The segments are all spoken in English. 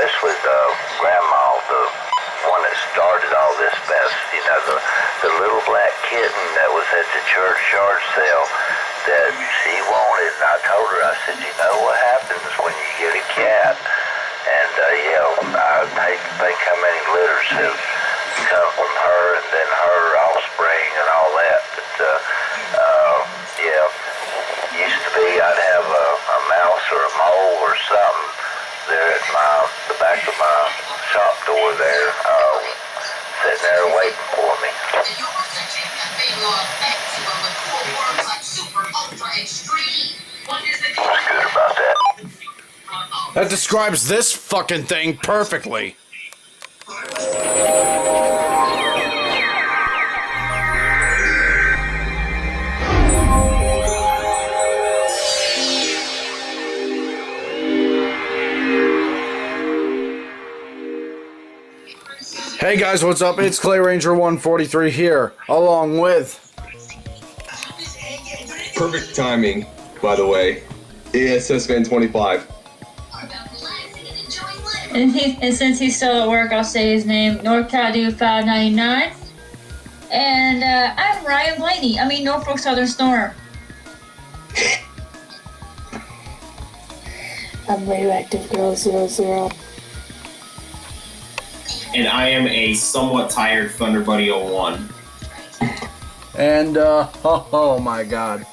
this was Grandma, the one that started all this mess. You know, the little black kitten that was at the church yard sale that she wanted. And I told her, I said, you know what happens when you get a cat? And I hate to think how many litters have come from her and then her offspring and all that. But used to be I'd have a mouse or a mole or something there at the back of my shop door there, sitting there waiting for me. What's good about that? That describes this fucking thing perfectly. Hey guys, what's up? It's Clay Ranger 143 here, along with... Perfect timing, by the way. ASS Van 25. And since he's still at work, I'll say his name, NorCal Dude 599. And I'm Ryan Blaney. I mean Norfolk Southern Storm. I'm Radioactive Girl 00. And I am a somewhat tired Thunder Buddy 01. And, oh my god.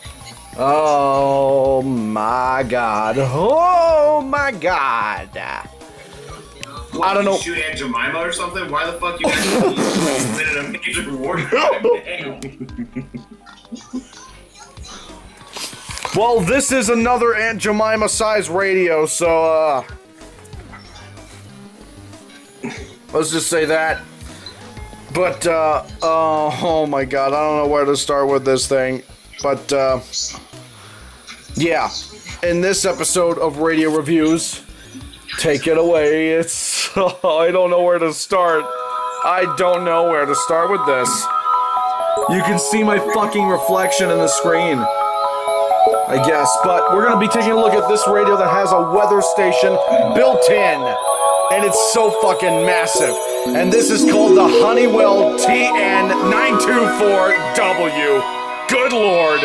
Oh my god. Oh my god. What, I don't know. Shoot Aunt Jemima or something? Why the fuck you guys a major war crime? Well, this is another Aunt Jemima size radio, so, let's just say that. But, oh my god, I don't know where to start with this thing. But, yeah. In this episode of Radio Reviews, take it away. It's, I don't know where to start. I don't know where to start with this. You can see my fucking reflection in the screen, I guess. But we're gonna be taking a look at this radio that has a weather station built in. And it's so fucking massive. And this is called the Honeywell TN924W. Good lord.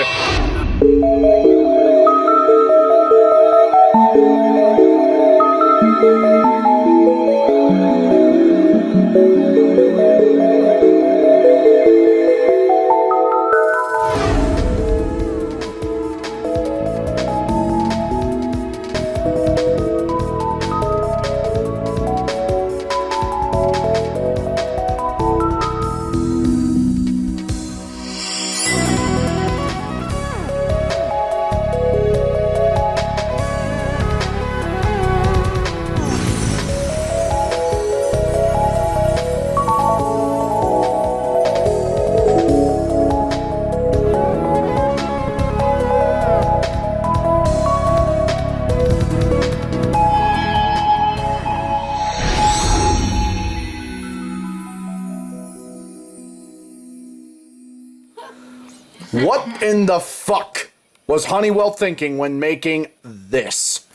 What in the fuck was Honeywell thinking when making this?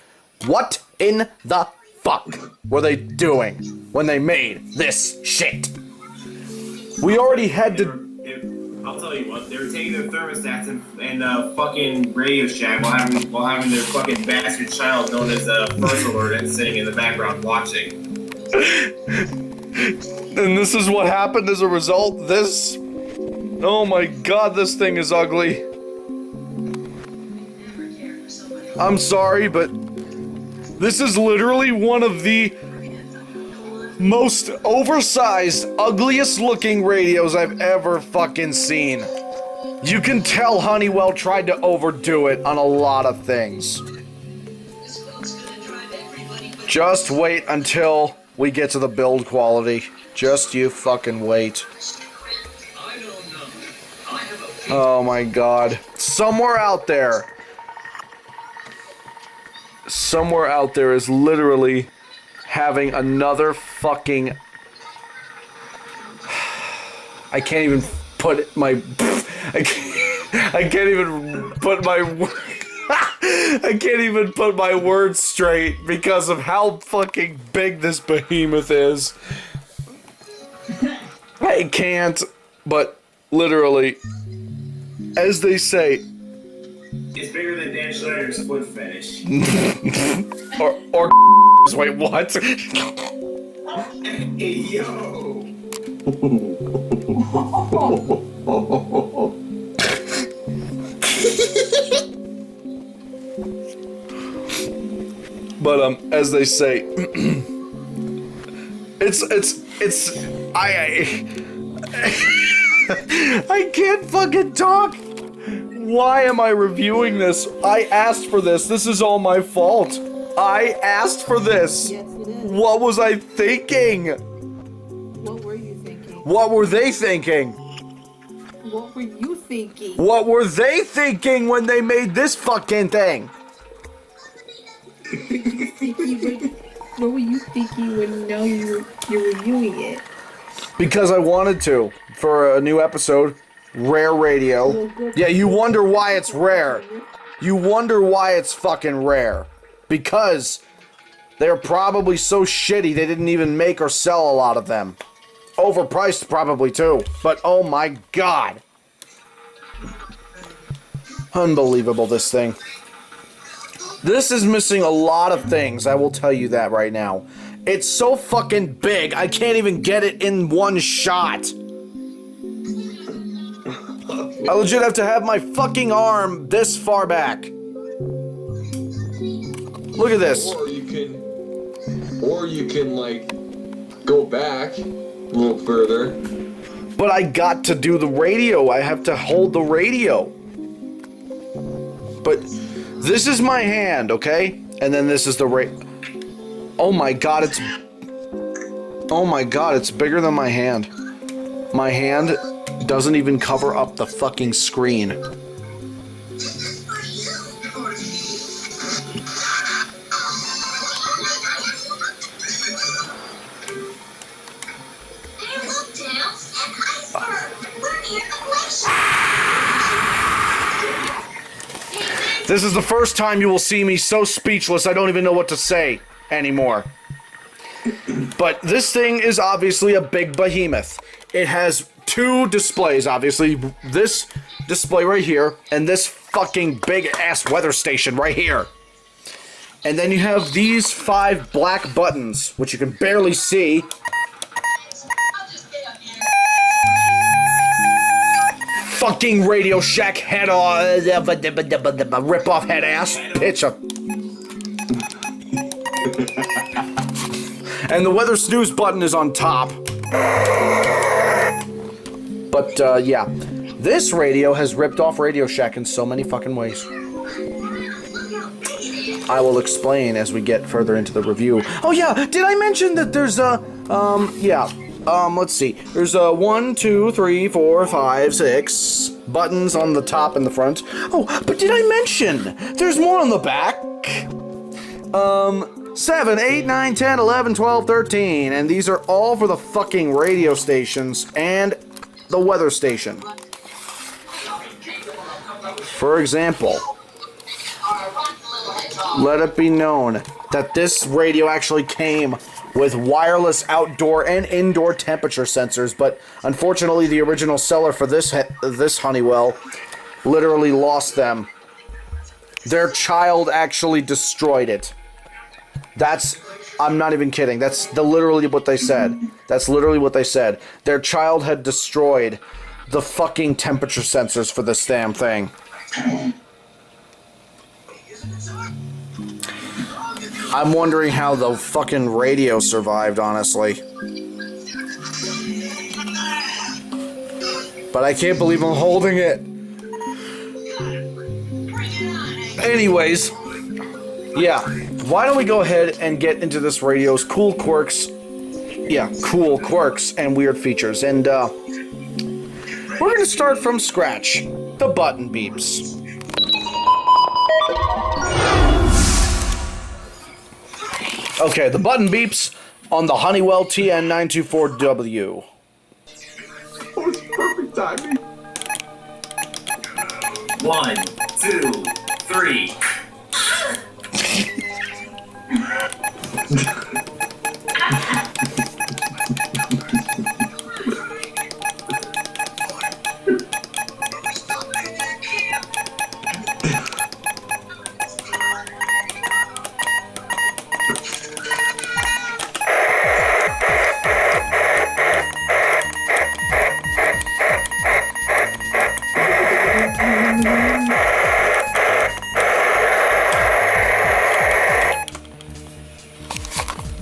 What in the fuck were they doing when they made this shit? We already had to... I'll tell you what, they were taking their thermostats and fucking RadioShack while having their fucking bastard child known as First Alert and sitting in the background watching. And this is what happened as a result. This... Oh my god, this thing is ugly. I'm sorry, but this is literally one of the most oversized, ugliest looking radios I've ever fucking seen. You can tell Honeywell tried to overdo it on a lot of things. Just wait until we get to the build quality. Just you fucking wait. Oh my god. Somewhere out there is literally having another fucking... I can't even put my... I can't even put my... I can't even put my words straight because of how fucking big this behemoth is. I can't, but literally, as they say, It's bigger than Dan Schneider's foot fetish. or wait, what? Hey, yo! But as they say, I can't fucking talk. Why am I reviewing this? I asked for this. This is all my fault. I asked for this. Yes, it is. What was I thinking? What were you thinking? What were they thinking? What were you thinking? What were they thinking when they made this fucking thing? What were you thinking when now you're reviewing it? Because I wanted to for a new episode, Rare Radio. Yeah, you wonder why it's rare. You wonder why it's fucking rare. Because they're probably so shitty they didn't even make or sell a lot of them. Overpriced probably too. But oh my god. Unbelievable, this thing. This is missing a lot of things, I will tell you that right now. It's so fucking big, I can't even get it in one shot. I legit have to have my fucking arm this far back. Look at this. Or you can like go back a little further. But I got to do the radio. I have to hold the radio. But this is my hand, okay? And then this is the oh my god, it's bigger than my hand. My hand doesn't even cover up the fucking screen. This is the first time you will see me so speechless I don't even know what to say anymore. But this thing is obviously a big behemoth. It has two displays, obviously. This display right here, and this fucking big-ass weather station right here. And then you have these 5 black buttons, which you can barely see. Fucking RadioShack head rip-off head ass bitch. And the weather snooze button is on top. But yeah, this radio has ripped off RadioShack in so many fucking ways. I will explain as we get further into the review. Oh yeah, did I mention that there's let's see. There's 1, 2, 3, 4, 5, 6 buttons on the top and the front. Oh, but did I mention there's more on the back? 7, 8, 9, 10, 11, 12, 13. And these are all for the fucking radio stations and the weather station. For example, let it be known that this radio actually came with wireless outdoor and indoor temperature sensors, but unfortunately the original seller for this Honeywell literally lost them. Their child actually destroyed it. I'm not even kidding. That's literally what they said. That's literally what they said. Their child had destroyed the fucking temperature sensors for this damn thing. I'm wondering how the fucking radio survived, honestly. But I can't believe I'm holding it. Anyways, yeah, why don't we go ahead and get into this radio's cool quirks. Yeah, cool quirks and weird features. And we're going to start from scratch. The button beeps. Okay, the button beeps on the Honeywell TN924W. That was perfect timing. 1, 2, 3.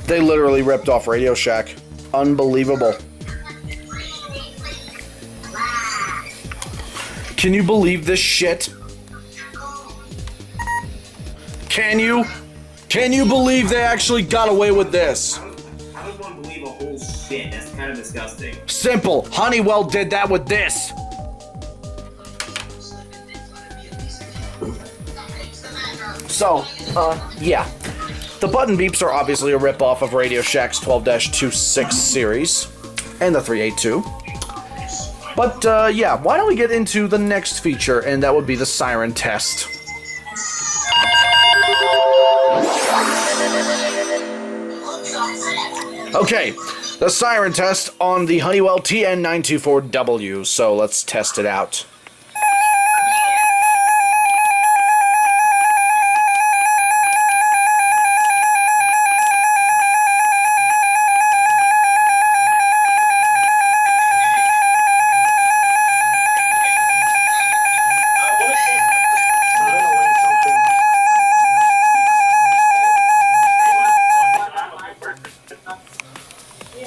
They literally ripped off RadioShack. Unbelievable. Can you believe this shit? Can you? Can you believe they actually got away with this? How does one believe a whole shit? That's kind of disgusting. Simple. Honeywell did that with this. So, yeah. The button beeps are obviously a ripoff of RadioShack's 12-26 series and the 382. But, yeah, why don't we get into the next feature, and that would be the Siren Test. Okay, the Siren Test on the Honeywell TN924W, so let's test it out.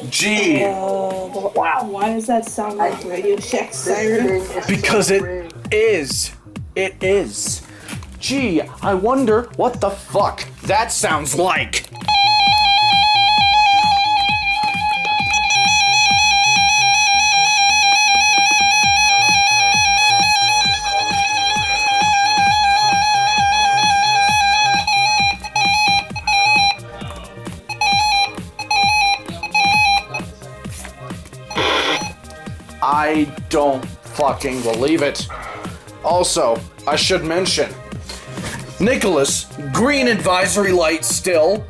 Gee, Why does that sound like RadioShack Siren? because it is. It is. Gee, I wonder what the fuck that sounds like. I don't fucking believe it. Also, I should mention, Nicholas, green advisory light still.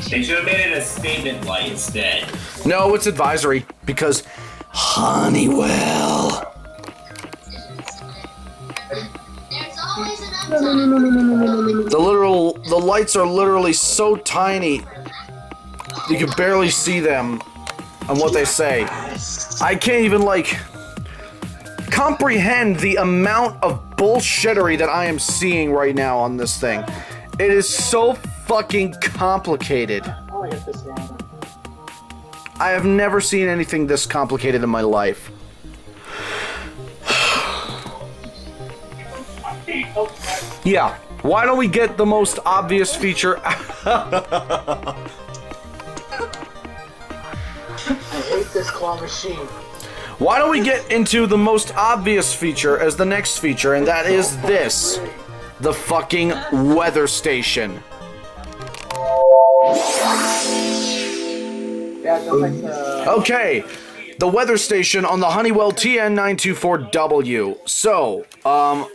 They should have made it a statement light instead. No, it's advisory because Honeywell. The lights are literally so tiny you can barely see them and what they say. I can't even comprehend the amount of bullshittery that I am seeing right now on this thing. It is so fucking complicated. I have never seen anything this complicated in my life. Yeah, why don't we get the most obvious feature? I hate this claw machine. Why don't we get into the most obvious feature as the next feature, and that is this. The fucking weather station. Okay, the weather station on the Honeywell TN924W. So,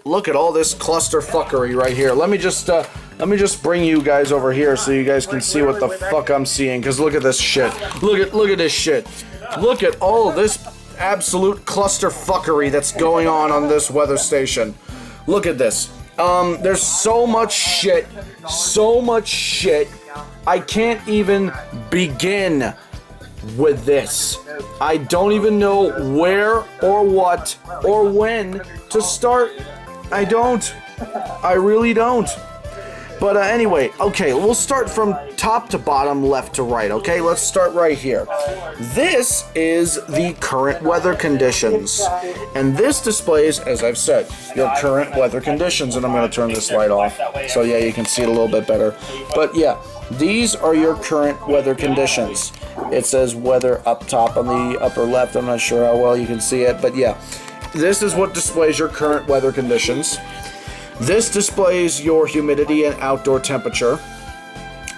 look at all this cluster fuckery right here. Let me just bring you guys over here so you guys can see what the fuck I'm seeing. Cause look at this shit. Look at this shit. Look at all of this absolute cluster fuckery that's going on this weather station. Look at this. There's so much shit. I can't even begin with this. I don't even know where or what or when to start. I don't. I really don't. But anyway, okay, we'll start from top to bottom, left to right, okay? Let's start right here. This is the current weather conditions. And this displays, as I've said, your current weather conditions. And I'm going to turn this light off so, yeah, you can see it a little bit better. But, yeah, these are your current weather conditions. It says weather up top on the upper left. I'm not sure how well you can see it, but, yeah. This is what displays your current weather conditions. This displays your humidity and outdoor temperature,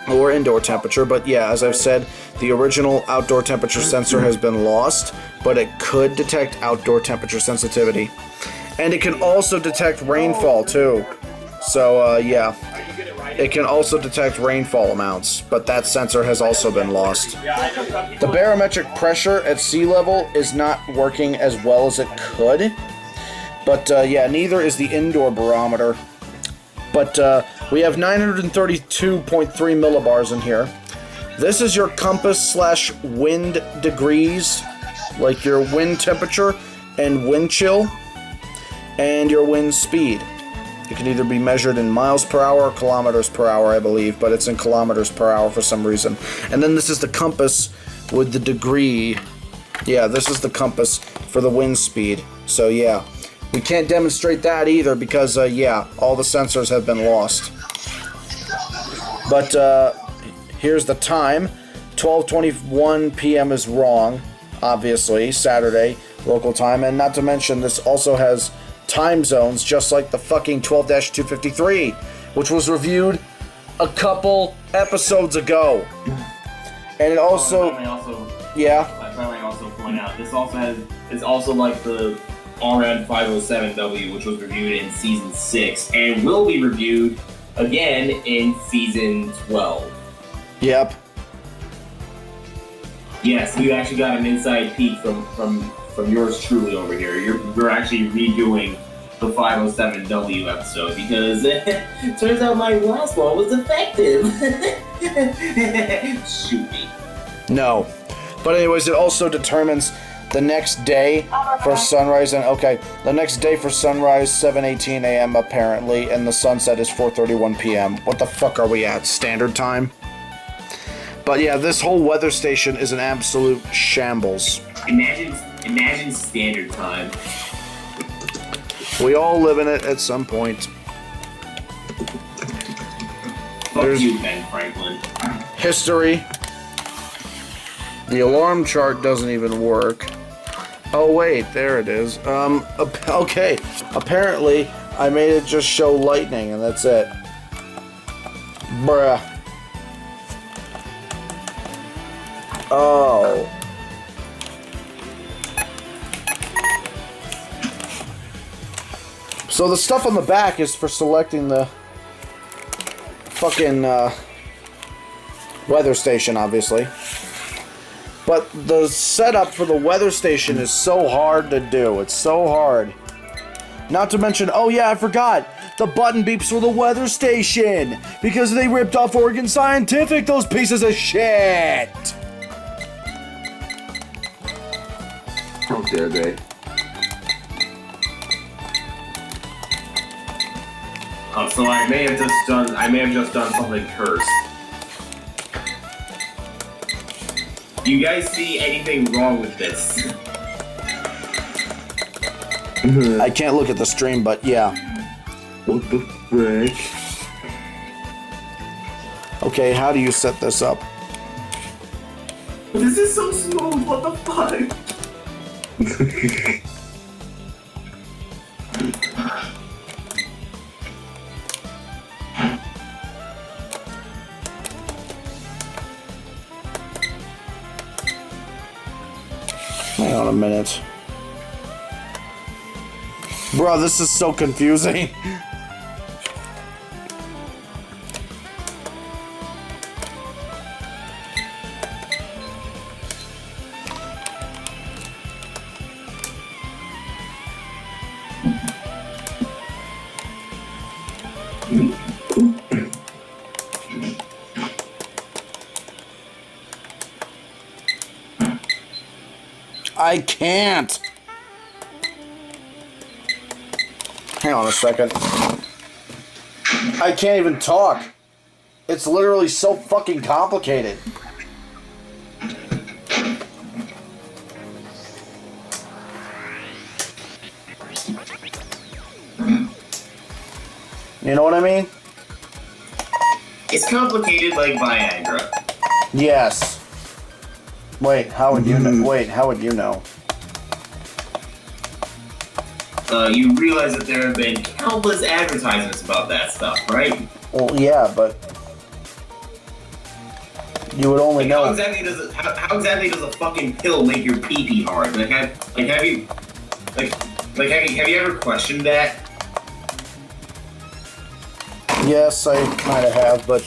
or indoor temperature, but yeah, as I've said, the original outdoor temperature sensor has been lost, but it could detect outdoor temperature sensitivity. And it can also detect rainfall too. So yeah, it can also detect rainfall amounts, but that sensor has also been lost. The barometric pressure at sea level is not working as well as it could, but yeah, neither is the indoor barometer. But we have 932.3 millibars in here. This is your compass / wind degrees, like your wind temperature and wind chill, and your wind speed. It can either be measured in miles per hour or kilometers per hour, I believe, but it's in kilometers per hour for some reason. And then this is the compass with the degree. Yeah, this is the compass for the wind speed. So yeah, we can't demonstrate that either because, yeah, all the sensors have been lost. But here's the time. 12:21 p.m. is wrong, obviously, Saturday local time. And not to mention, this also has time zones, just like the fucking 12-253, which was reviewed a couple episodes ago. And it also, yeah. I finally also point out this also like the RN507W, which was reviewed in season 6 and will be reviewed again in season 12. Yep. Yes, you actually got an inside peek from yours truly over here. We're actually redoing the 507W episode because it turns out my last one was effective. Shoot me. No. But anyways, it also determines the next day for sunrise, and the next day for sunrise, 7:18 a.m. apparently, and the sunset is 4:31 p.m. What the fuck are we at? Standard time? But yeah, this whole weather station is an absolute shambles. Imagine standard time. We all live in it at some point. Fuck you, Ben Franklin. History. The alarm chart doesn't even work. Oh wait, there it is. Okay. Apparently, I made it just show lightning, and that's it. Bruh. Oh. So the stuff on the back is for selecting the fucking weather station, obviously. But the setup for the weather station is so hard to do. It's so hard. Not to mention, oh yeah, I forgot. The button beeps for the weather station. Because they ripped off Oregon Scientific, those pieces of shit. How dare they? So I may have just done something cursed. Do you guys see anything wrong with this? I can't look at the stream, but yeah. What the frick? Okay, how do you set this up? This is so smooth, what the fuck? Hang on a minute. Bro, this is so confusing. I can't. Hang on a second. I can't even talk. It's literally so fucking complicated. You know what I mean? It's complicated like Viagra. Yes. Wait, how would you know? Wait, how would you know? You realize that there have been countless advertisements about that stuff, right? Well, yeah, but you would only know. How exactly does a fucking pill make your pee-pee hard? Have you Like, have you ever questioned that? Yes, I kind of have, but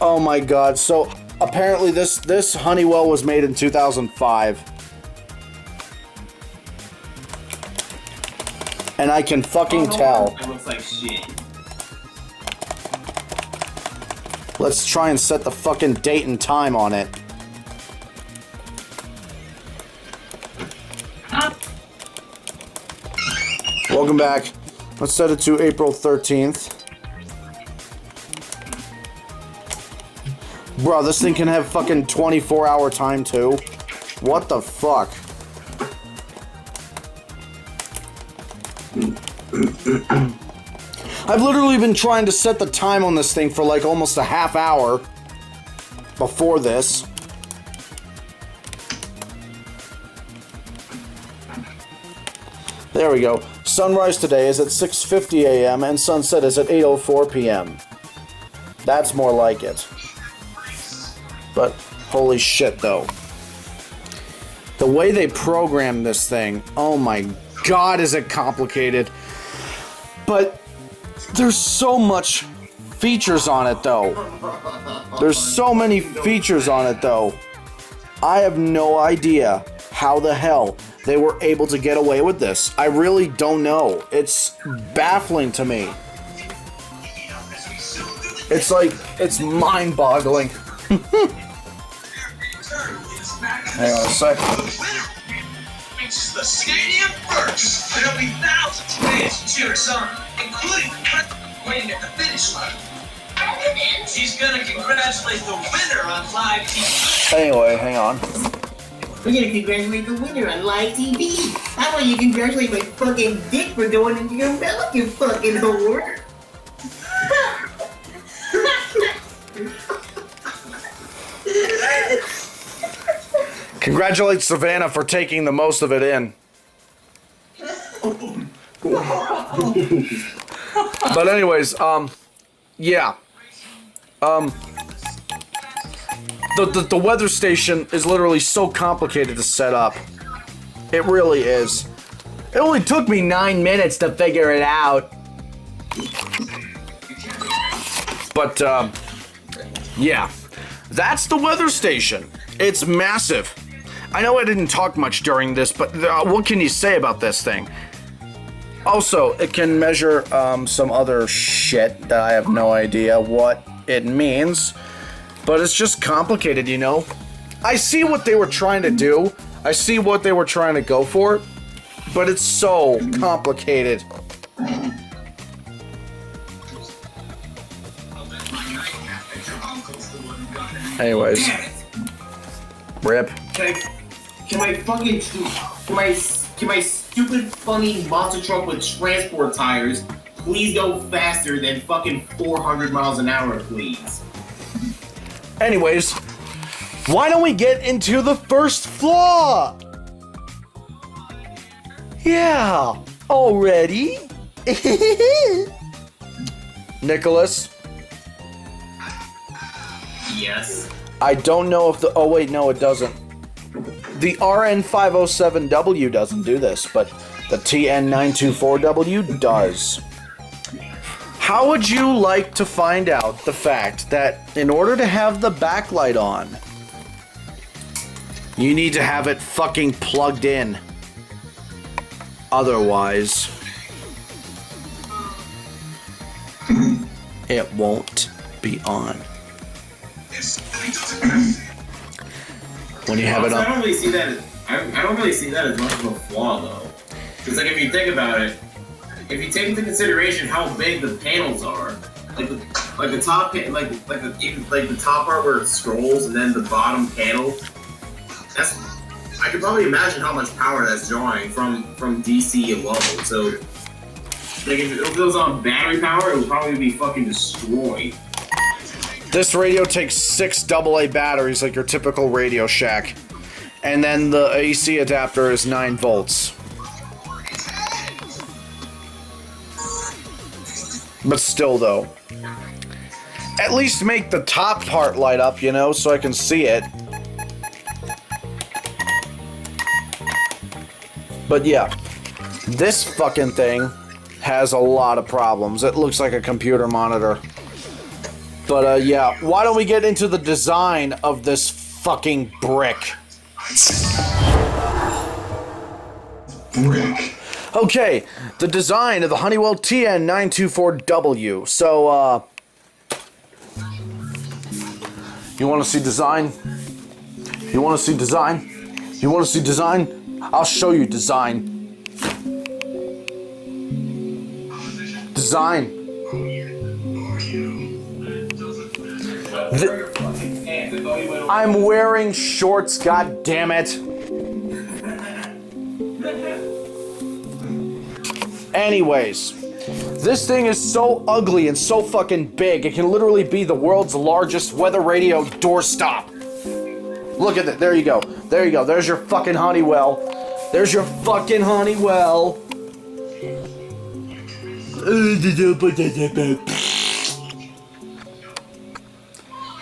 oh my god. So apparently this Honeywell was made in 2005. And I can fucking tell. It looks like shit. Let's try and set the fucking date and time on it. Welcome back. Let's set it to April 13th. Bro, this thing can have fucking 24-hour time too. What the fuck? I've literally been trying to set the time on this thing for like almost a half hour before this. There we go. Sunrise today is at 6:50 a.m. and sunset is at 8:04 p.m. That's more like it. But holy shit though. The way they program this thing, oh my god, is it complicated. But there's so much features on it though. There's so many features on it though. I have no idea how the hell they were able to get away with this. I really don't know. It's baffling to me. It's like, it's mind-boggling. Hang on a second. Reaches the stadium first. There'll be thousands of fans to cheer us on, including the president waiting at the finish line. She's gonna congratulate the winner on live TV. Anyway, hang on. We're gonna congratulate the winner on live TV. How about you congratulate my fucking dick for going into your mouth, you fucking whore? Congratulate Savannah for taking the most of it in. But anyways, yeah. The weather station is literally so complicated to set up. It really is. It only took me 9 minutes to figure it out. But, yeah. That's the weather station. It's massive. I know I didn't talk much during this, but what can you say about this thing? Also, it can measure some other shit that I have no idea what it means. But it's just complicated, you know? I see what they were trying to do. I see what they were trying to go for. But it's so complicated. Anyways. Rip. Can my stupid funny monster truck with transport tires please go faster than fucking 400 miles an hour, please? Anyways, why don't we get into the first flaw? Yeah, already? Nicholas? Yes. I don't know if the... Oh, wait, no, it doesn't. The RN507W doesn't do this, but the TN924W does. How would you like to find out the fact that in order to have the backlight on, you need to have it fucking plugged in? Otherwise, it won't be on. When you have it I on. don't really see that. I don't really see that as much of a flaw, though. Because like if you think about it, if you take into consideration how big the panels are, like the top, like the top part where it scrolls, and then the bottom panel, that's, I could probably imagine how much power that's drawing from DC alone. So, like if it goes on battery power, it would probably be fucking destroyed. This radio takes 6 AA batteries like your typical RadioShack. And then the AC adapter is 9 volts. But still though. At least make the top part light up, you know, so I can see it. But yeah. This fucking thing has a lot of problems. It looks like a computer monitor. But yeah, why don't we get into the design of this fucking brick? Okay, the design of the Honeywell TN924W. So, you want to see design? You want to see design? You want to see design? I'll show you design. Design. I'm wearing shorts, god damn it. Anyways, this thing is so ugly and so fucking big, it can literally be the world's largest weather radio doorstop. Look at that. There you go. There you go. There's your fucking Honeywell. There's your fucking Honeywell.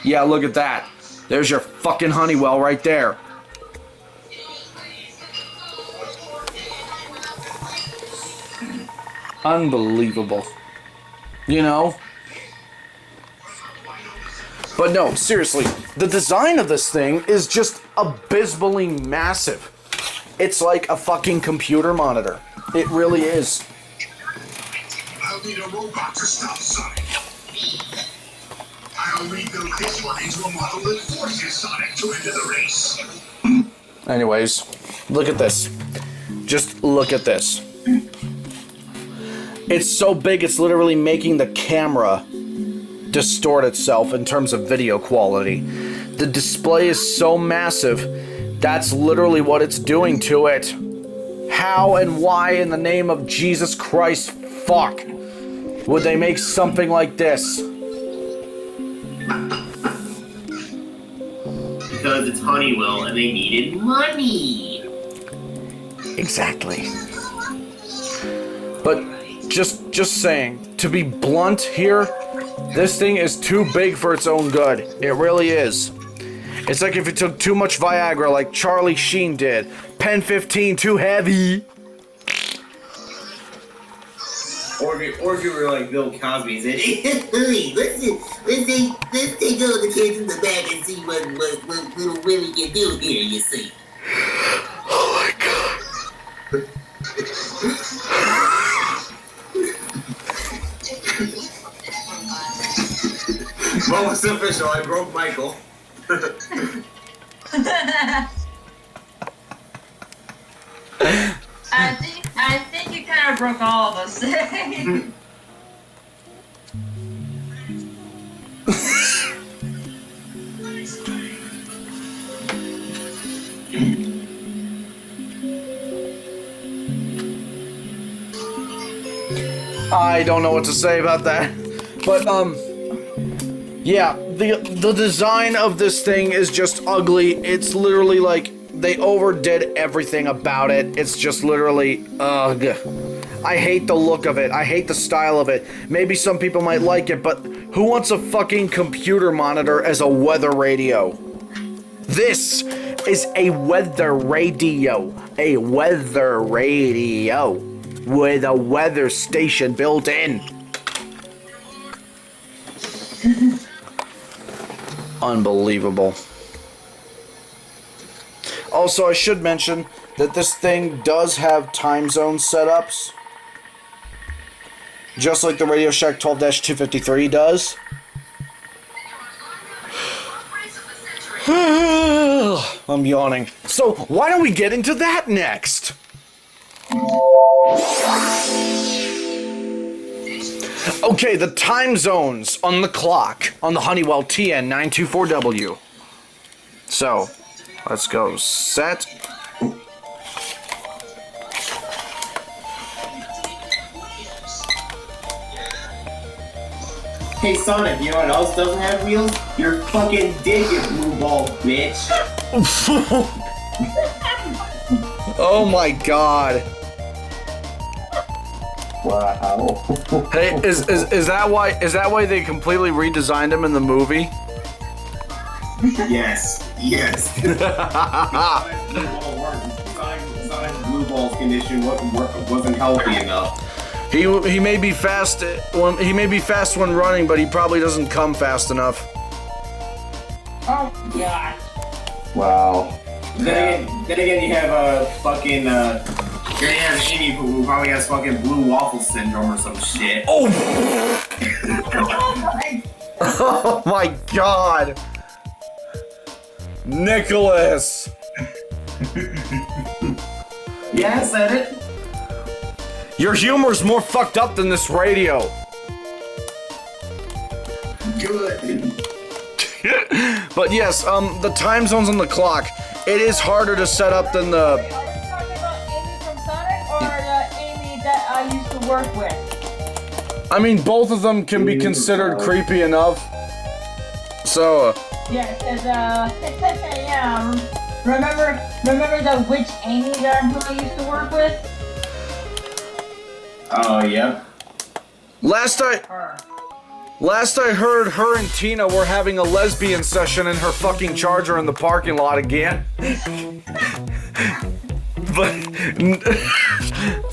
Yeah, look at that. There's your fucking Honeywell right there. Unbelievable. You know? But no, seriously, the design of this thing is just abysmally massive. It's like a fucking computer monitor. It really is. I'll need a robot to stop Sonic. I'll rebuild this one into a model that forces Sonic to enter the race. Anyways, look at this. Just look at this. It's so big, it's literally making the camera distort itself in terms of video quality. The display is so massive, that's literally what it's doing to it. How and why in the name of Jesus Christ, fuck, would they make something like this? Because it's Honeywell and they needed money. Exactly. But just saying, to be blunt here, this thing is too big for its own good. It really is. It's like if you took too much Viagra like Charlie Sheen did. Pen 15 too heavy. Or if you were like Bill Cosby and said, Hey, let's take all the kids in the back and see what little Willie can do here, you see. Oh my god. well, it's official, I broke Michael. I think you kind of broke all of us. I don't know what to say about that. But yeah, the design of this thing is just ugly. It's literally like they overdid everything about it. It's just literally ugh. I hate the look of it. I hate the style of it. Maybe some people might like it, but who wants a fucking computer monitor as a weather radio? This is a weather radio. A weather radio with a weather station built in. Unbelievable. Also, I should mention that this thing does have time zone setups, just like the RadioShack 12-253 does. I'm yawning. So, why don't we get into that next? Okay, the time zones on the clock on the Honeywell TN924W. So, let's go set. Hey Sonic, you know what else doesn't have wheels? Your fucking dick, you blue ball bitch. Oh my god. Wow. Hey, is that why they completely redesigned him in the movie? Yes. Yes. Sonic's blue ball's condition wasn't healthy enough. He may be fast. He may be fast when running, but he probably doesn't come fast enough. Oh God. Wow. Then again, you have a fucking. You're gonna have Amy who probably has fucking blue waffle syndrome or some shit. Oh! Oh my God! Nicholas! Yeah, I said it. Your humor's more fucked up than this radio. Good. But yes, the time zones on the clock, it is harder to set up than the... Are we talking about Amy from Sonic or the Amy that I used to work with? I mean, both of them can be considered creepy enough. So... Yeah, cause yeah. Remember the witch Amy that I used to work with? Oh, yeah. Last I heard, her and Tina were having a lesbian session in her fucking Charger in the parking lot again. But...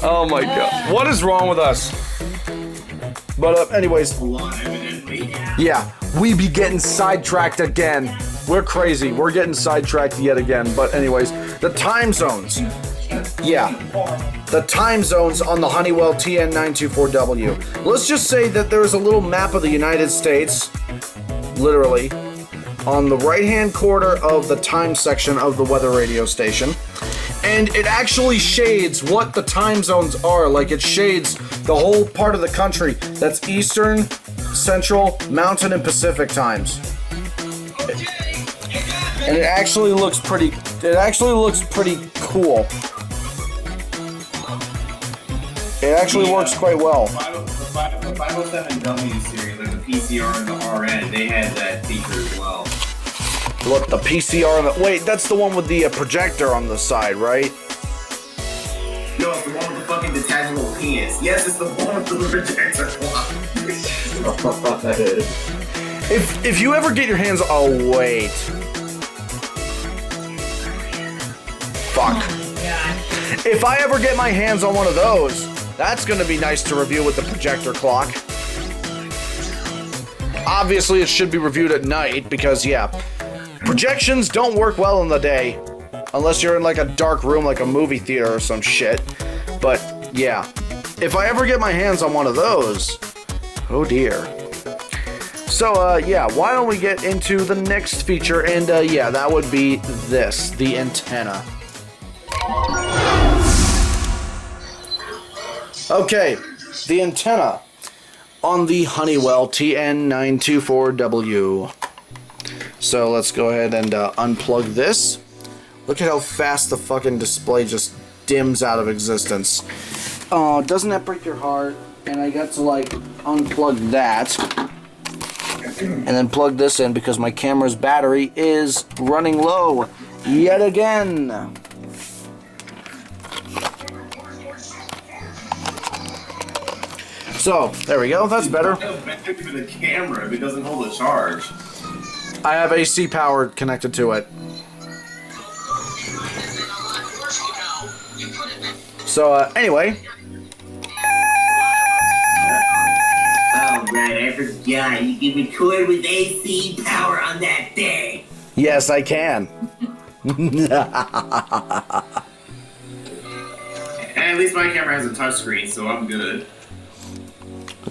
oh my God. What is wrong with us? But anyways... Yeah, we be getting sidetracked again. We're crazy. We're getting sidetracked yet again. But anyways, the time zones. Yeah, the time zones on the Honeywell TN924W. Let's just say that there's a little map of the United States, literally, on the right-hand corner of the time section of the weather radio station. And it actually shades what the time zones are. Like, it shades the whole part of the country that's Eastern, Central, Mountain, and Pacific times. And it actually looks pretty cool. It actually works quite well. The 507W series, like the PCR and the RN, they had that feature as well. Look, the PCR on the... Wait, that's the one with the projector on the side, right? No, it's the one with the fucking detachable penis. Yes, it's the one with the projector clock. If you ever get your hands... Oh, wait. Fuck. If I ever get my hands on one of those, that's gonna be nice to review with the projector clock. Obviously, it should be reviewed at night because, yeah, projections don't work well in the day. Unless you're in like a dark room like a movie theater or some shit. But, yeah. If I ever get my hands on one of those, oh dear. So, yeah, why don't we get into the next feature? And, yeah, that would be this, the antenna. Okay, the antenna on the Honeywell TN924W. So let's go ahead and unplug this. Look at how fast the fucking display just dims out of existence. Oh, doesn't that break your heart? And I got to like unplug that and then plug this in because my camera's battery is running low yet again. So, there we go, that's better. It's better for the camera if it doesn't hold a charge. I have AC power connected to it. So, anyway. Oh, right, I forgot. You can record with AC power on that thing. Yes, I can. At least my camera has a touchscreen, so I'm good.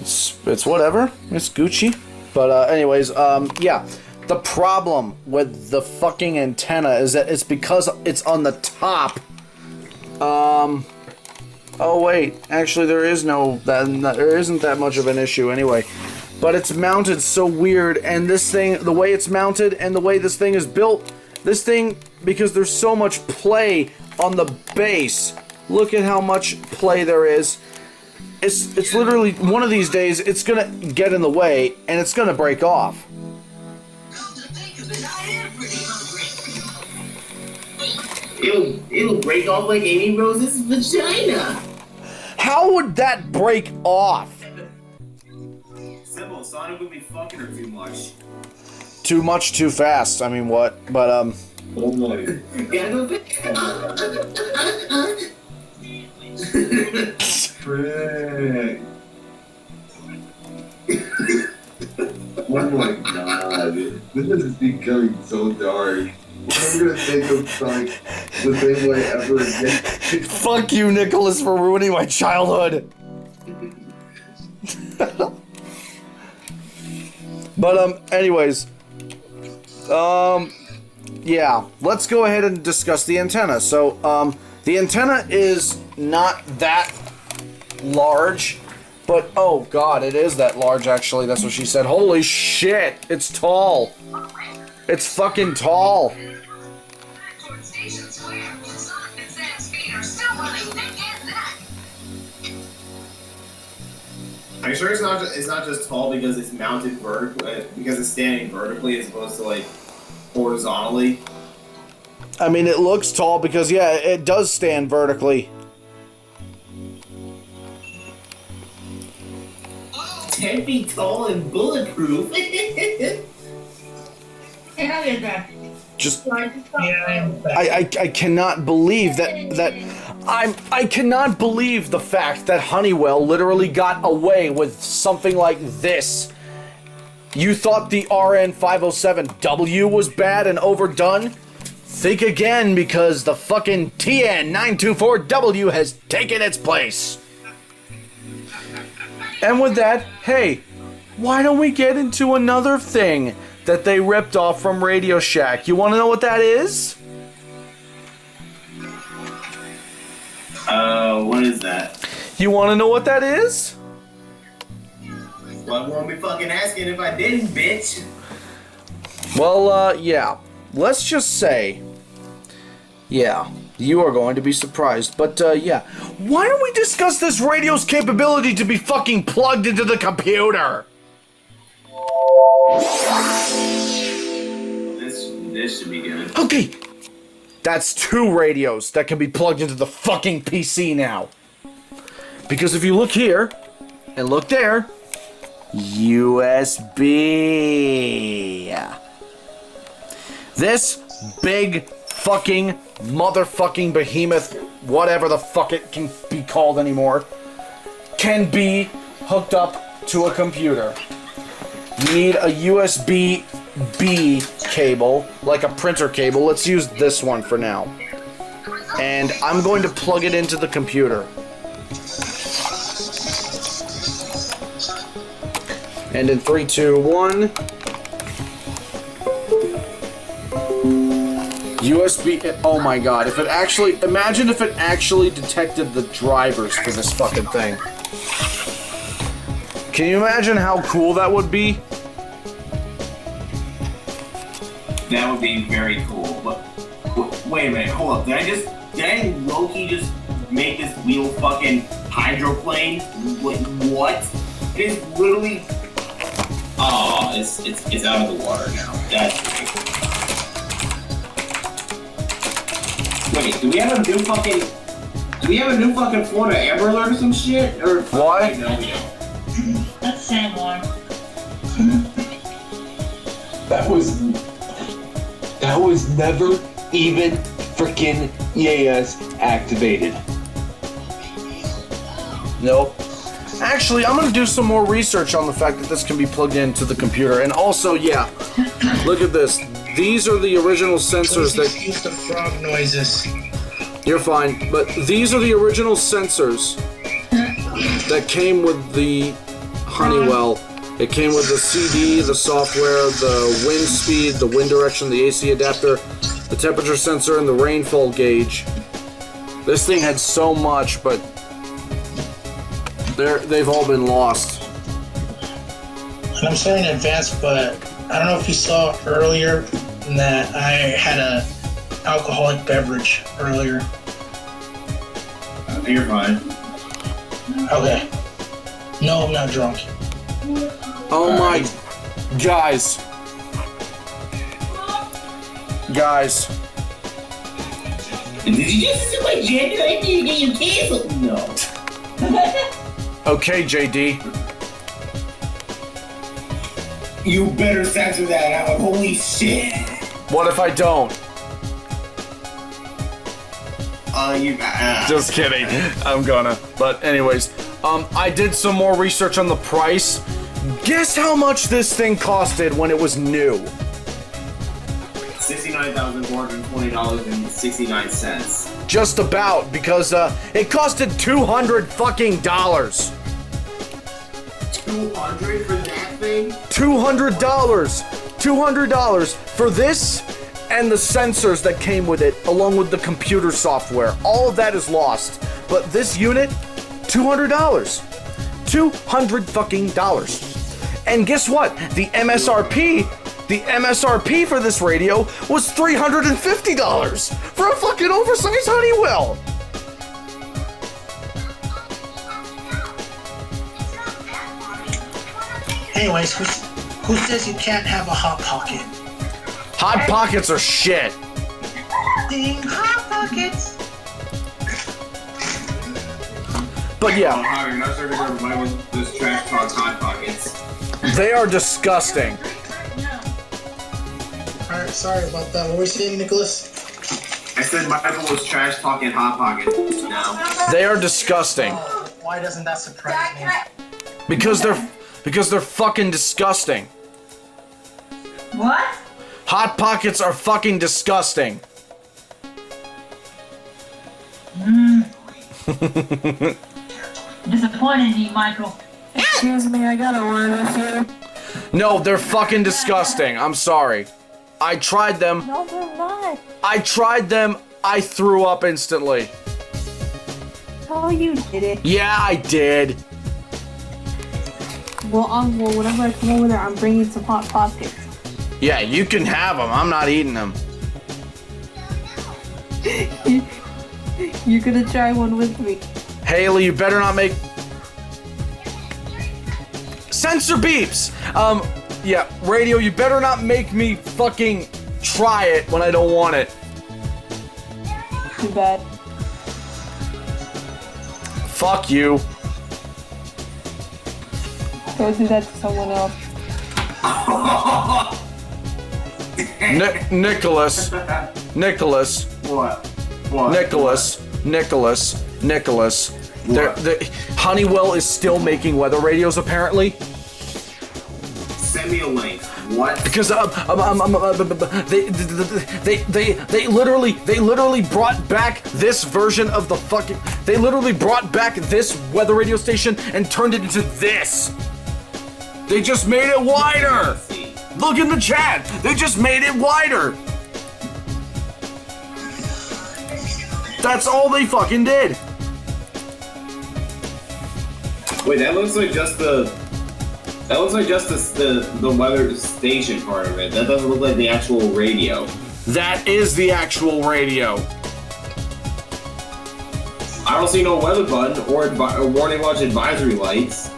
It's whatever. It's Gucci. But anyways, yeah. The problem with the fucking antenna is that it's because it's on the top. Oh wait, actually there isn't that much of an issue anyway. But it's mounted so weird, and this thing, the way it's mounted and the way this thing is built, this thing, because there's so much play on the base. Look at how much play there is. It's literally, one of these days, it's gonna get in the way, and it's gonna break off. It'll break off like Amy Rose's vagina. How would that break off? Simple, Sonic would be fucking her too much. Too much, too fast. I mean, what? But, Oh my. Gotta go back. Frick. Oh my god. This is becoming so dark. I'm gonna think of like the same way ever again. Fuck you, Nicholas, for ruining my childhood. But anyways, yeah, let's go ahead and discuss the antenna. So the antenna is not that large, but oh god, it is that large actually. That's what she said. Holy shit, it's tall. It's fucking tall. Are you sure it's not just tall because it's mounted vertically, because it's standing vertically as opposed to like horizontally? I mean, it looks tall because yeah, it does stand vertically. 10 feet tall and bulletproof. Just I cannot believe that I cannot believe the fact that Honeywell literally got away with something like this. You thought the RN507W was bad and overdone? Think again, because the fucking TN924W has taken its place. And with that, hey, why don't we get into another thing that they ripped off from RadioShack? You want to know what that is? What is that? You want to know what that is? Well, won't be fucking asking if I didn't, bitch. Well, yeah. Let's just say, yeah, you are going to be surprised. But, yeah. Why don't we discuss this radio's capability to be fucking plugged into the computer? This should be good. Okay. That's 2 radios that can be plugged into the fucking PC now. Because if you look here, and look there, USB. This big fucking motherfucking behemoth, whatever the fuck it can be called anymore, can be hooked up to a computer. You need a USB-B cable, like a printer cable. Let's use this one for now. And I'm going to plug it into the computer. And in 3, 2, 1. USB, oh my god, if it actually, imagine if it actually detected the drivers for this fucking thing. Can you imagine how cool that would be? That would be very cool. But wait a minute, hold up. Did I low-key just make this wheel fucking hydroplane? What? It's literally. Oh, it's out of the water now. That's ridiculous. Wait, do we have a new fucking Florida Amber Alert or some shit? Or what? No, we don't. That's Sam Warren. That was never even freaking activated. Nope. Actually, I'm gonna do some more research on the fact that this can be plugged into the computer. And also, yeah, look at this. These are the original sensors that... Excuse the frog noises. You're fine. But these are the original sensors that came with the Honeywell. It came with the CD, the software, the wind speed, the wind direction, the AC adapter, the temperature sensor, and the rainfall gauge. This thing had so much, but they've all been lost. And I'm sorry in advance, but I don't know if you saw earlier that I had a alcoholic beverage earlier. You're fine. Okay. No, I'm not drunk. Oh my... Guys. Did you just see my gender? I need to get you canceled. No. Okay, JD. You better censor that out. Holy shit. What if I don't? You. Just kidding. I'm gonna. But anyways, I did some more research on the price. Guess how much this thing costed when it was new? $69,420.69. Just about, because it costed $200 fucking dollars. $200 for that thing? $200 for this and the sensors that came with it, along with the computer software. All of that is lost. But this unit, $200. $200 fucking dollars. And guess what? The MSRP for this radio was $350 for a fucking oversized Honeywell. Anyways, who says you can't have a Hot Pocket? Hot Pockets are shit. Ding, Hot Pockets. But yeah. You're not sure if everybody was this trash talk Hot Pockets. They are disgusting. Alright, sorry about that. What were you saying, Nicholas? I said Michael was trash talking Hot Pockets now. They are disgusting. Why doesn't that surprise me? Because they're fucking disgusting. What? Hot Pockets are fucking disgusting. Disappointed in you, Michael. Excuse me, I got a word with you. No, they're fucking disgusting. I'm sorry. I tried them. No, they're not. I tried them. I threw up instantly. Oh, you did it. Yeah, I did. Well, whenever I come over there, I'm bringing some Hot Pockets. Yeah, you can have them. I'm not eating them. You're gonna try one with me. Haley, you better not make... Censor beeps! Yeah, radio, you better not make me fucking try it when I don't want it. Too bad. Fuck you. Go do that to someone else. Nicholas. What? Nicholas. Honeywell is still making weather radios, apparently. Send me a link. What? Because they literally brought back this version of the fucking. They literally brought back this weather radio station and turned it into this. They just made it wider. Look in the chat. They just made it wider. That's all they fucking did. Wait, that looks like just the. That looks like just the weather station part of it. That doesn't look like the actual radio. That is the actual radio. I don't see no weather button or warning watch advisory lights.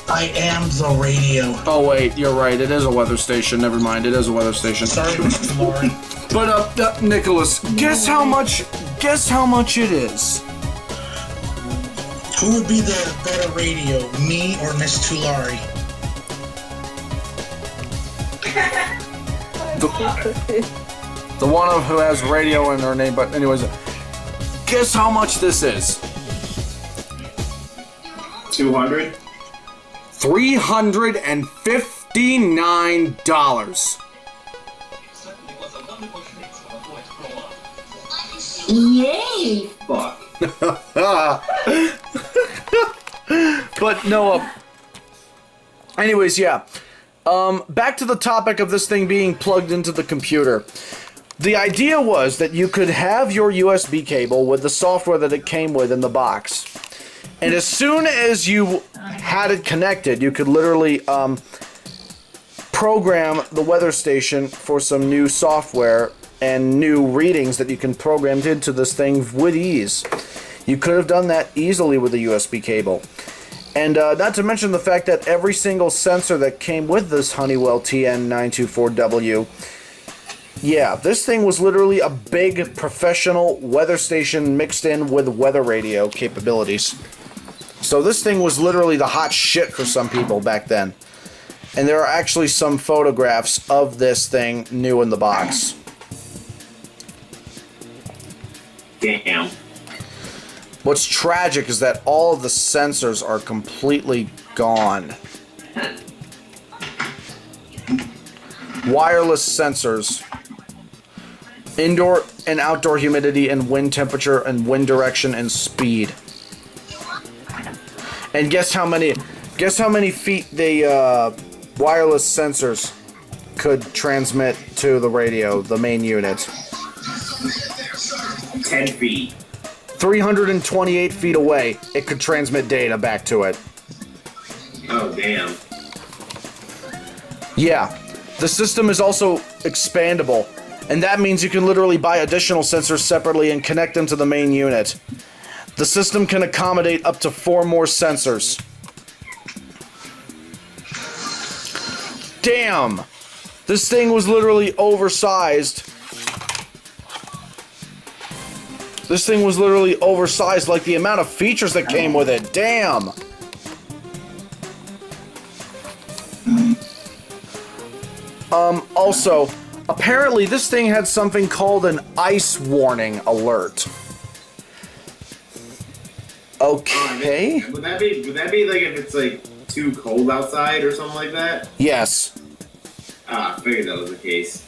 I am the radio. Oh wait, you're right. It is a weather station. Never mind. It is a weather station. Sorry, Mr. Laurie. But Nicholas, guess how much? Guess how much it is. Who would be the better radio, me or Miss Tulari? The one who has radio in her name, but anyways, guess how much this is? 200? $359. Yay! Fuck. But no. Anyways, yeah. Back to the topic of this thing being plugged into the computer. The idea was that you could have your USB cable with the software that it came with in the box. And as soon as you had it connected, you could literally program the weather station for some new software and new readings that you can program into this thing with ease. You could have done that easily with a USB cable. And not to mention the fact that every single sensor that came with this Honeywell TN924W, yeah, this thing was literally a big professional weather station mixed in with weather radio capabilities. So this thing was literally the hot shit for some people back then. And there are actually some photographs of this thing new in the box. Damn. What's tragic is that all of the sensors are completely gone. Wireless sensors. Indoor and outdoor humidity and wind temperature and wind direction and speed. And guess how many feet the wireless sensors could transmit to the radio, the main unit. 10 feet. 328 feet away, it could transmit data back to it. Oh, damn. Yeah. The system is also expandable, and that means you can literally buy additional sensors separately and connect them to the main unit. The system can accommodate up to 4 more sensors. Damn! This thing was literally oversized. This thing was literally oversized, like the amount of features that came with it. Damn! Also, apparently this thing had something called an ice warning alert. Okay. Would that be like if it's like too cold outside or something like that? Yes. Ah, I figured that was the case.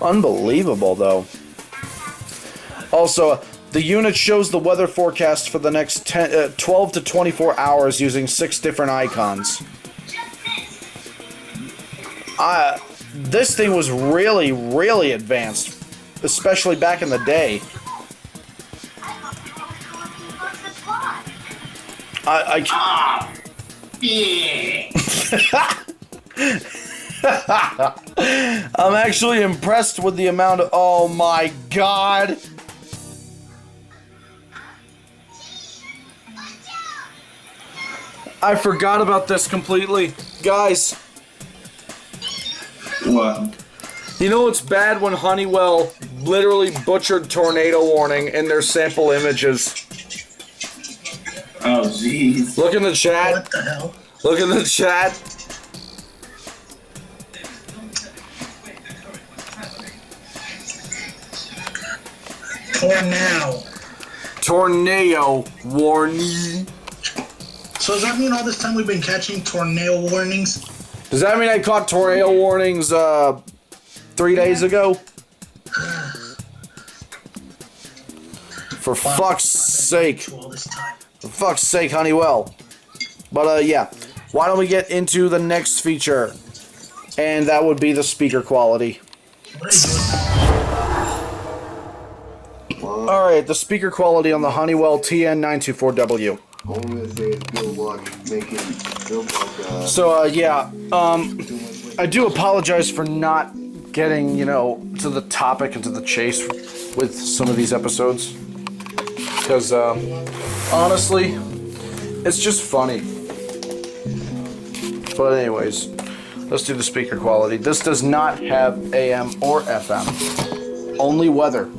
Unbelievable, though. Also, the unit shows the weather forecast for the next 12 to 24 hours using 6 different icons. This thing was really, really advanced, especially back in the day. I'm actually impressed with the amount of... Oh my god! I forgot about this completely. Guys. What? You know it's bad when Honeywell literally butchered tornado warning in their sample images. Oh, jeez. Look in the chat. What the hell? Look in the chat. Tornado warning. So does that mean all this time we've been catching tornado warnings? Does that mean I caught tornado warnings 3 days ago? For fuck's sake. For fuck's sake, Honeywell. But yeah, why don't we get into the next feature? And that would be the speaker quality. Alright, the speaker quality on the Honeywell TN924W. All I'm gonna say is good luck making So, yeah, I do apologize for not getting, to the topic and to the chase with some of these episodes. Because, honestly, it's just funny. But anyways, let's do the speaker quality. This does not have AM or FM. Only weather.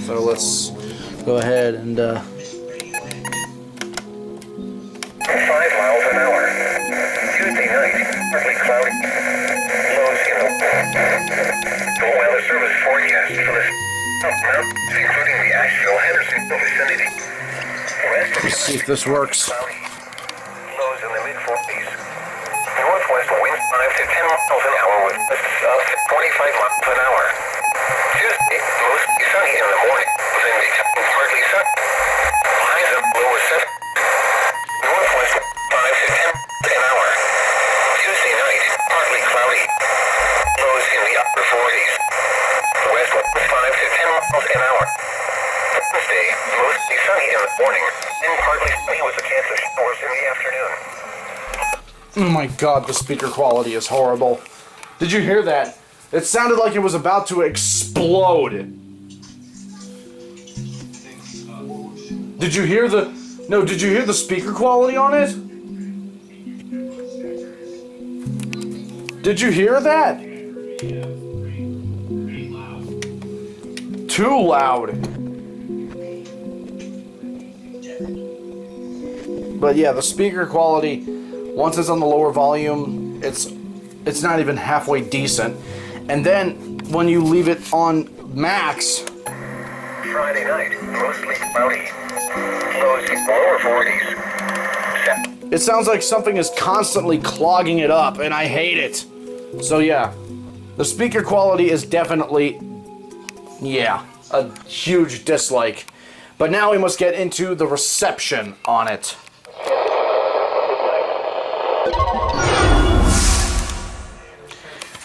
So let's go ahead and 5 miles an hour. Tuesday night, partly cloudy. Lows in the weather service forecast for the mountains, including the Asheville, Hendersonville vicinity. West of let's see if this works. cloudy. Lows in the mid-40s. Northwest winds 5 to 10 miles an hour with gusts up to 25 miles an hour. Tuesday, mostly sunny in the morning, then becoming partly sunny. Highs of lower 7. Northwest 5 to 10 miles an hour. Tuesday night, partly cloudy. Lows in the upper 40s. West 5 to 10 miles an hour. Wednesday, mostly sunny in the morning, then partly sunny with a chance of showers in the afternoon. Oh my god, the speaker quality is horrible. Did you hear that? It sounded like it was about to explode. Did you hear the... No, did you hear the speaker quality on it? Did you hear that? Too loud. But yeah, the speaker quality, once it's on the lower volume, it's not even halfway decent. And then when you leave it on max. Friday night, mostly cloudy. Lows lower 40s. It sounds like something is constantly clogging it up, and I hate it. So yeah, the speaker quality is definitely, yeah, a huge dislike. But now we must get into the reception on it.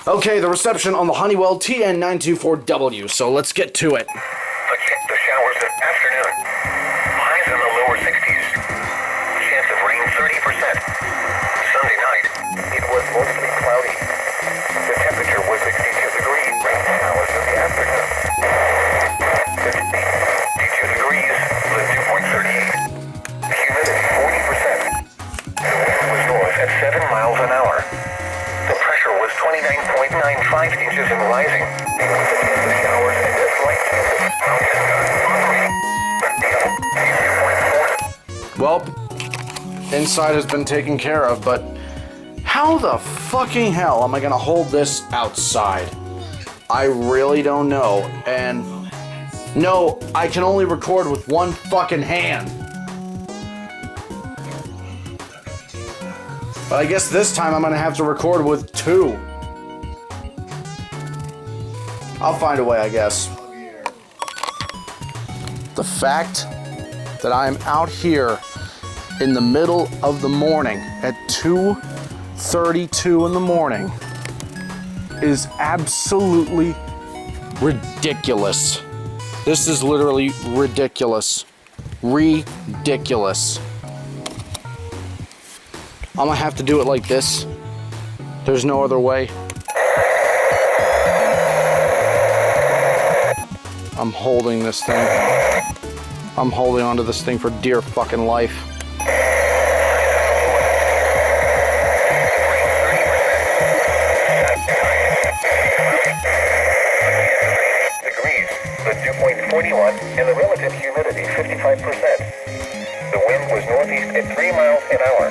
Okay, the reception on the Honeywell TN924W, so let's get to it. The showers this afternoon. Highs in the lower 60s. Chance of rain 30%. Sunday night, it was mostly cloudy. The temperature was 62 degrees. Rain showers in the afternoon. 52 degrees, the dew point 38. Humidity 40%. The wind was north at 7 miles an hour. The pressure was 29.95 inches and rising. With a chance of showers and a slight chance of Well, inside has been taken care of, but how the fucking hell am I gonna hold this outside? I really don't know, and no, I can only record with one fucking hand. But I guess this time I'm gonna have to record with two. I'll find a way, I guess. The fact that I'm out here in the middle of the morning at 2:32 in the morning is absolutely ridiculous. This is literally ridiculous. Ridiculous. I'm gonna have to do it like this. There's no other way. I'm holding this thing. I'm holding onto this thing for dear fucking life. Degrees, the dew point 41, and the relative humidity 55%. The wind was northeast at 3 miles an hour.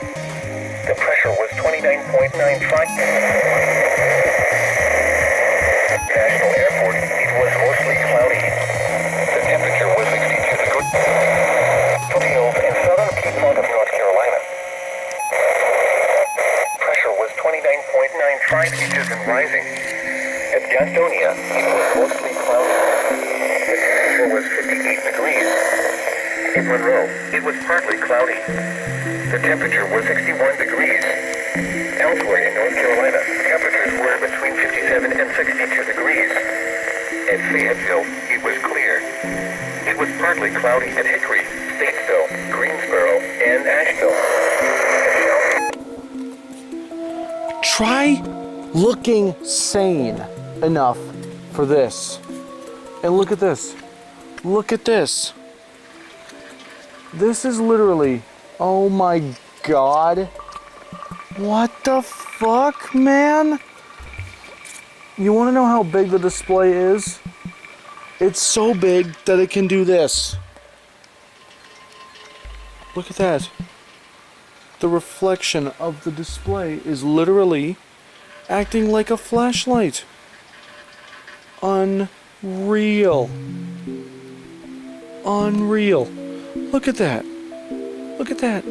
The pressure was 29.95. National Airport, it was mostly cloudy. The temperature was 62 degrees. Foothills in southern Piedmont of North Carolina. Pressure was 29.95 inches and rising. At Gastonia, it was mostly cloudy. The temperature was 58 degrees. In Monroe, it was partly cloudy. The temperature was 61 degrees. Elsewhere in North Carolina, temperatures were between 57 and 62 degrees. At Fayetteville, it was clear. It was partly cloudy at Hickory, Statesville, Greensboro, and Asheville. Try looking sane enough for this. And look at this. Look at this. This is literally, oh my God. What the fuck, man? You want to know how big the display is? It's so big that it can do this. Look at that. The reflection of the display is literally acting like a flashlight. Unreal. Unreal. Look at that. Look at that.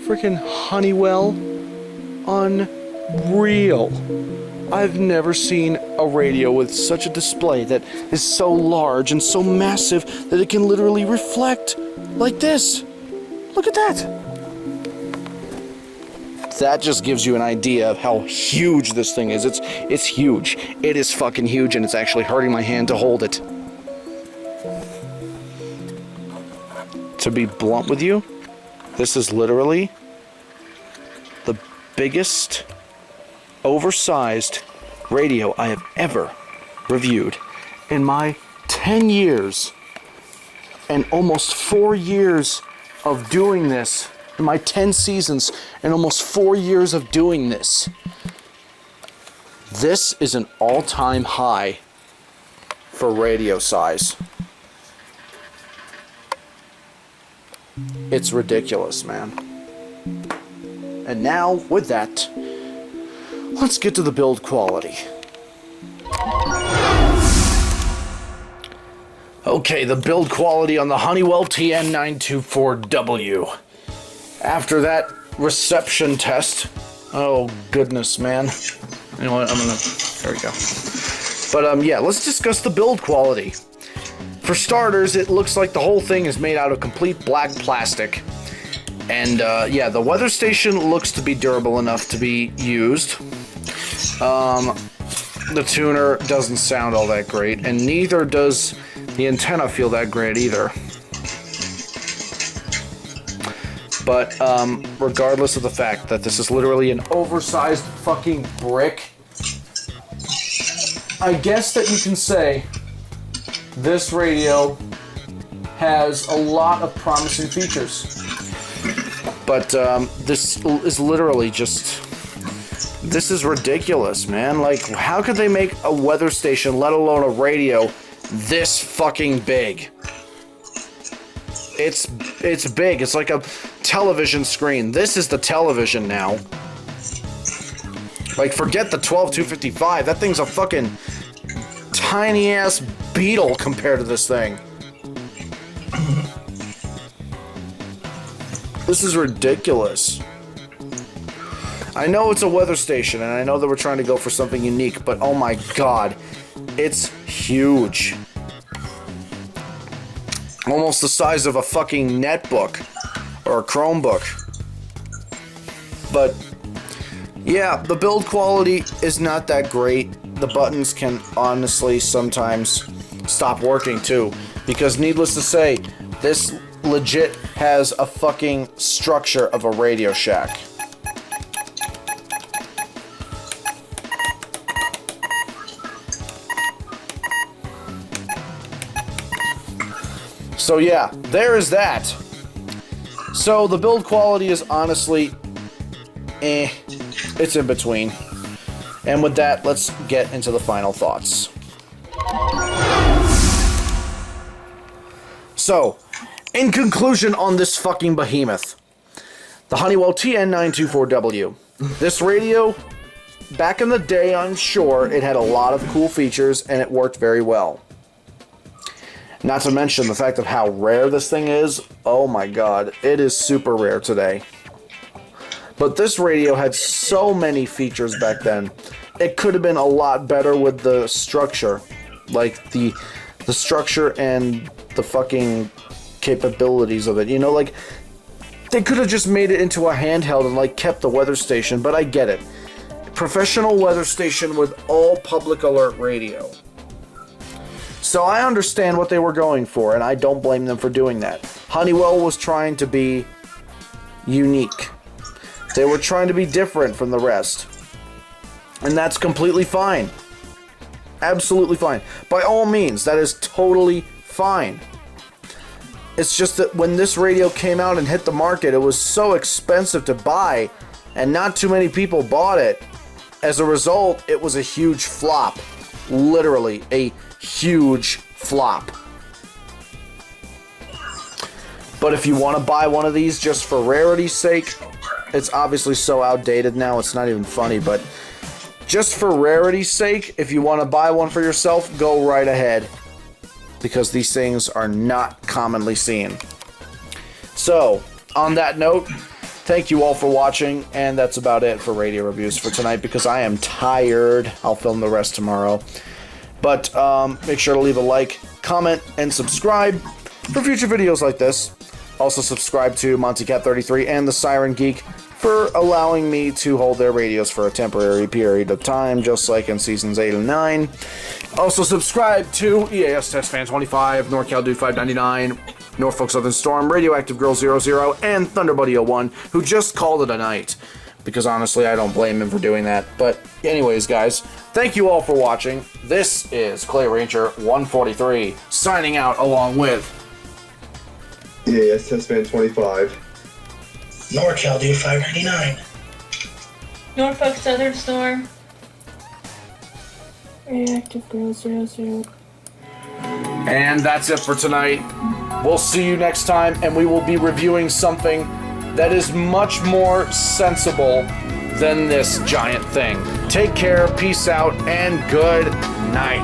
Freaking Honeywell. Unreal. I've never seen a radio with such a display that is so large and so massive that it can literally reflect like this. Look at that. That just gives you an idea of how huge this thing is. It's huge. It is fucking huge, and it's actually hurting my hand to hold it. To be blunt with you, this is literally the biggest oversized radio I have ever reviewed in my 10 years and almost 4 years of doing this. In my 10 seasons and almost 4 years of doing this. This is an all-time high for radio size. It's ridiculous, man. And now, with that, let's get to the build quality. Okay, the build quality on the Honeywell TN924W. After that reception test, oh goodness, man. You know what? There we go. But yeah, let's discuss the build quality. For starters, it looks like the whole thing is made out of complete black plastic. And yeah, the weather station looks to be durable enough to be used. The tuner doesn't sound all that great, and neither does the antenna feel that great either. But regardless of the fact that this is literally an oversized fucking brick, I guess that you can say this radio has a lot of promising features. But this is literally just... This is ridiculous, man. Like, how could they make a weather station, let alone a radio, this fucking big? It's big. It's like a television screen. This is the television now. Like, forget the 12255. That thing's a fucking tiny-ass beetle compared to this thing. This is ridiculous. I know it's a weather station, and I know that we're trying to go for something unique, but oh my god, it's huge. Almost the size of a fucking netbook or a Chromebook. But yeah, the build quality is not that great. The buttons can honestly sometimes stop working too, because needless to say, this legit has a fucking structure of a RadioShack. So yeah, there is that. So the build quality is honestly, it's in between. And with that, let's get into the final thoughts. So, in conclusion on this fucking behemoth, the Honeywell TN924W. This radio, back in the day, I'm sure it had a lot of cool features and it worked very well. Not to mention the fact of how rare this thing is. Oh my god, it is super rare today. But this radio had so many features back then. It could have been a lot better with the structure. Like the structure and the fucking capabilities of it. You know, like, they could have just made it into a handheld and like kept the weather station, but I get it. Professional weather station with all public alert radio. So I understand what they were going for, and I don't blame them for doing that. Honeywell was trying to be unique. They were trying to be different from the rest. And that's completely fine. Absolutely fine. By all means, that is totally fine. It's just that when this radio came out and hit the market, it was so expensive to buy, and not too many people bought it. As a result, it was a huge flop. Literally, a huge flop. But if you want to buy one of these just for rarity's sake, it's obviously so outdated now, it's not even funny, but just for rarity's sake, if you want to buy one for yourself, go right ahead. Because these things are not commonly seen. So, on that note, thank you all for watching, and that's about it for radio reviews for tonight, because I am tired. I'll film the rest tomorrow. But make sure to leave a like, comment, and subscribe for future videos like this. Also subscribe to MontyCat33 and the Siren Geek for allowing me to hold their radios for a temporary period of time, just like in Seasons 8 and 9. Also subscribe to EAS Test Fan 25, NorCal Dude 599, Norfolk Southern Storm, Radioactive Girl 00, and Thunderbuddy 01, who just called it a night. Because honestly, I don't blame him for doing that. But anyways, guys, thank you all for watching. This is Clay Ranger 143, signing out along with EAS Test Fan 25, NorCal Dude 599, Norfolk Southern Storm, Radioactive Girl 00. And that's it for tonight. We'll see you next time, and we will be reviewing something that is much more sensible than this giant thing. Take care, peace out, and good night.